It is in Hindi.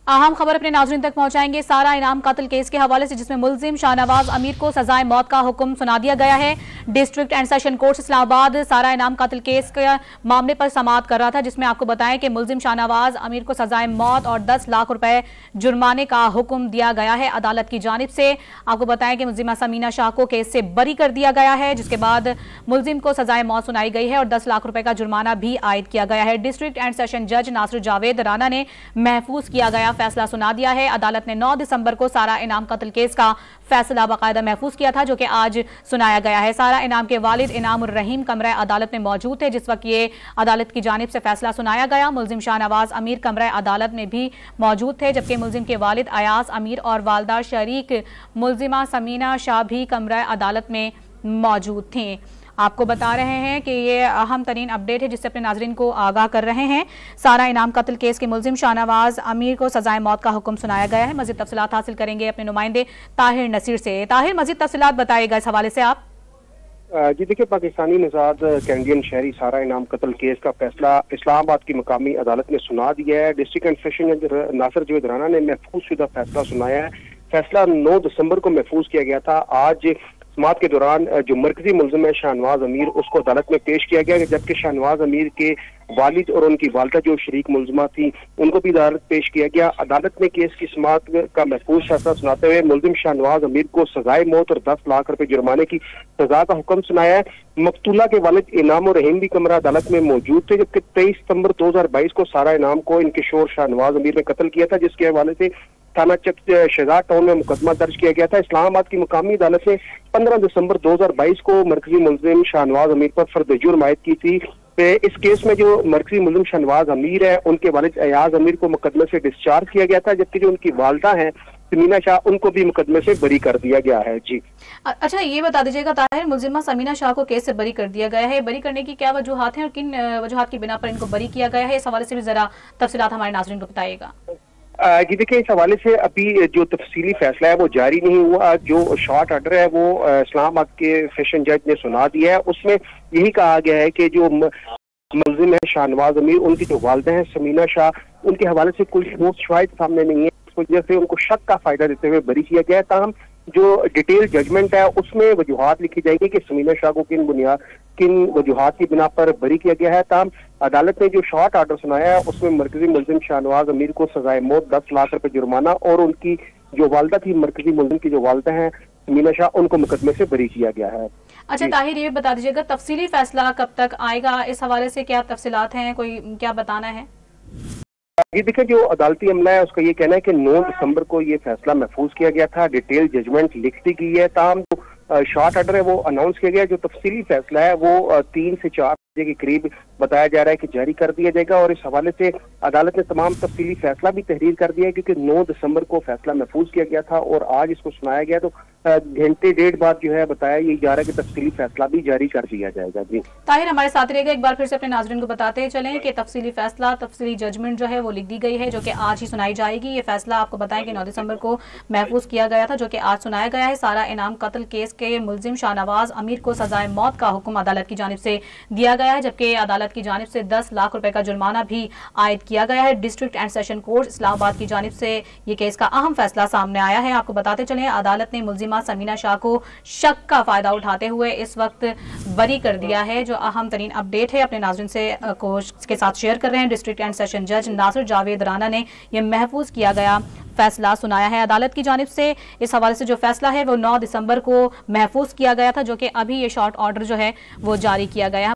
अहम खबर अपने नाज़रीन तक पहुंचाएंगे। सारा इनाम कत्ल केस के हवाले से जिसमें मुलजिम शाहनवाज अमीर को सजाए मौत का हुक्म सुना दिया गया है। District and session court Islamabad सारा इनाम कत्ल केस के मामले पर समाअत कर रहा था, जिसमें आपको बताएं कि मुलजिम शाहनवाज अमीर को सजाए मौत और 10 लाख रुपए जुर्माने का हुक्म दिया गया है अदालत की जानिब से। आपको बताएं कि मुलजिमा समीना शाह को केस से बरी कर दिया गया है, जिसके बाद मुलजिम को सजाए मौत सुनाई गई है और 10 लाख रुपए का जुर्माना भी आयद किया गया है। डिस्ट्रिक्ट एंड सेशन जज नासिर जावेद राना ने महफूज किया गया फैसला सुना दिया है। अदालत ने 9 दिसंबर को सारा इनाम कत्ल केस का फैसला बाकायदा महफूज किया था, जो कि आज सुनाया गया है। सारा इनाम के वालिद इनाम उर रहीम कमरा अदालत में मौजूद थे जिस वक्त ये अदालत की जानिब से फैसला सुनाया गया। मुलजिम शाहनवाज अमीर कमरा अदालत में भी मौजूद थे, जबकि मुलजिम के वालिद अयाज अमीर और वालदा शरीक मुलजिमा समीना शाह भी कमरा अदालत में मौजूद थे। आपको बता रहे हैं कि ये अहम तरीन अपडेट है जिससे अपने नाजरीन को आगाह कर रहे हैं। सारा इनाम कत्ल केस के मुलजिम शाहनवाज अमीर को सजाए मौत का हुक्म सुनाया गया है। मजीद तफसीलात हासिल करेंगे अपने नुमाइंदे ताहिर नसीर से। ताहिर, मजीद तफसीलात बताइएगा इस हवाले से आप। जी देखिए, पाकिस्तानी नजाद कैनेडियन शहरी सारा इनाम कत्ल केस का फैसला इस्लामाबाद की मकामी अदालत ने सुना दिया है। डिस्ट्रिक्ट एंड सेशन जज नासिर जावेद राना ने महफूज शुदा फैसला सुनाया है। फैसला 9 दिसंबर को महफूज किया गया था। आज समाअत के दौरान जो मरकजी मुलजिम है शाहनवाज अमीर, उसको अदालत में पेश किया गया, जबकि शाहनवाज अमीर के वालिद और उनकी वालदा जो शरीक मुलजिमा थी उनको भी अदालत पेश किया गया। अदालत ने केस की समाअत का महफूज फैसला सुनाते हुए मुलजिम शाहनवाज अमीर को सजाए मौत और 10 लाख रुपए जुर्माने की सजा का हुक्म सुनाया है। मकतूला के वालिद इनाम और रहीम भी कमरा अदालत में मौजूद थे, जबकि 23 सितंबर 2022 को सारा इनाम को इनके शोर शाहनवाज अमीर ने कत्ल किया था, जिसके हवाले से थाना शहजाद टाउन में मुकदमा दर्ज किया गया था। इस्लामाबाद की मुकामी अदालत ने 15 दिसंबर 2022 को मरकजी मुलजिम शाहनवाज अमीर पर फर्द जुर्म आयद की थी। इस केस में जो मरकजी मुलजिम शाहनवाज अमीर है उनके वालिद अयाज अमीर को मुकदमे से डिस्चार्ज किया गया था, जबकि जो उनकी वालदा है समीना शाह उनको भी मुकदमे से बरी कर दिया गया है। जी अच्छा, ये बता दीजिएगा ताहिर, मुलजिमा समीना शाह को केस से बरी कर दिया गया है, बरी करने की क्या वजूहात हैं और किन वजूहात की बिना पर इनको बरी किया गया है, इस हवाले से भी जरा तफसीलात हमारे नाज़रीन को बताइएगा। जी देखिए, इस हवाले से अभी जो तफसीली फैसला है वो जारी नहीं हुआ। जो शॉर्ट ऑर्डर है वो इस्लामाबाद के सेशन जज ने सुना दिया है। उसमें यही कहा गया है कि जो मुलजिम है शाहनवाज अमीर, उनकी जो वालदा है समीना शाह, उनके हवाले से कोई ठोस शवाहिद सामने नहीं है, इस वजह से उनको शक का फायदा देते हुए बरी किया गया है। ताहम जो डिटेल जजमेंट है उसमें वजूहात लिखी जाएगी कि समीना शाह को किन वजूहात की बिना पर बरी किया गया है। ताहम अदालत ने जो शॉर्ट ऑर्डर सुनाया है उसमें मरकजी मुलजिम शाहनवाज अमीर को सजाए मौत, 10 लाख रुपए जुर्माना और उनकी जो वालदा थी मरकजी मुलजिम की जो वालदा है समीना शाह, उनको मुकदमे से बरी किया गया है। अच्छा ताहिर, ये बता दीजिएगा तफसीली फैसला कब तक आएगा, इस हवाले से क्या तफसीलात हैं, कोई क्या बताना है? ये देखिए, जो अदालती अमला है उसका ये कहना है कि 9 दिसंबर को ये फैसला महफूज किया गया था, डिटेल जजमेंट लिख दी गई है। ताहम जो शॉर्ट ऑर्डर है वो अनाउंस किया गया। जो तफसीली फैसला है वो 3 से 4 बजे के करीब बताया जा रहा है कि जारी कर दिया जाएगा, और इस हवाले से अदालत ने तमाम तफसीली फैसला भी तहरीर कर दिया है, क्योंकि 9 दिसंबर को फैसला महफूज किया गया था और आज इसको सुनाया गया। तो घंटे डेढ़ बाद जो है बताया ये जा रहा है कि तफसीली फैसला भी जारी कर दिया जाएगा। जी ताहिर, हमारे साथ रहेगा, एक बार फिर से अपने नाज़रीन को बताते चलें कि तफसीली फैसला, तफसीली जजमेंट जो है वो लिख दी गई है, जो कि आज ही सुनाई जाएगी। ये फैसला आपको बताएं कि 9 दिसंबर को महफूज किया गया था, जो कि आज सुनाया गया है। सारा इनाम कत्ल केस के मुलजिम शाहनवाज अमीर को सजाए मौत का हुक्म अदालत की जानिब से दिया गया है, जबकि अदालत की जानिब से 10 लाख रुपए का जुर्माना भी आयद किया गया है। District and session court Islamabad की जानिब से ये केस का अहम फैसला सामने आया है। आपको बताते चलें, अदालत ने मुलजिमा समीना शाह को शक का फायदा उठाते हुए इस वक्त बरी कर दिया है। जो अहम तरीन अपडेट है अपने नाज़रीन से के साथ शेयर कर रहे हैं। डिस्ट्रिक्ट एंड सेशन जज नासिर जावेद राना ने यह महफूज किया गया फैसला सुनाया है अदालत की जानिब से। इस हवाले से जो फैसला है वो 9 दिसंबर को महफूज किया गया था, जो कि अभी ये शॉर्ट ऑर्डर जो है वो जारी किया गया है।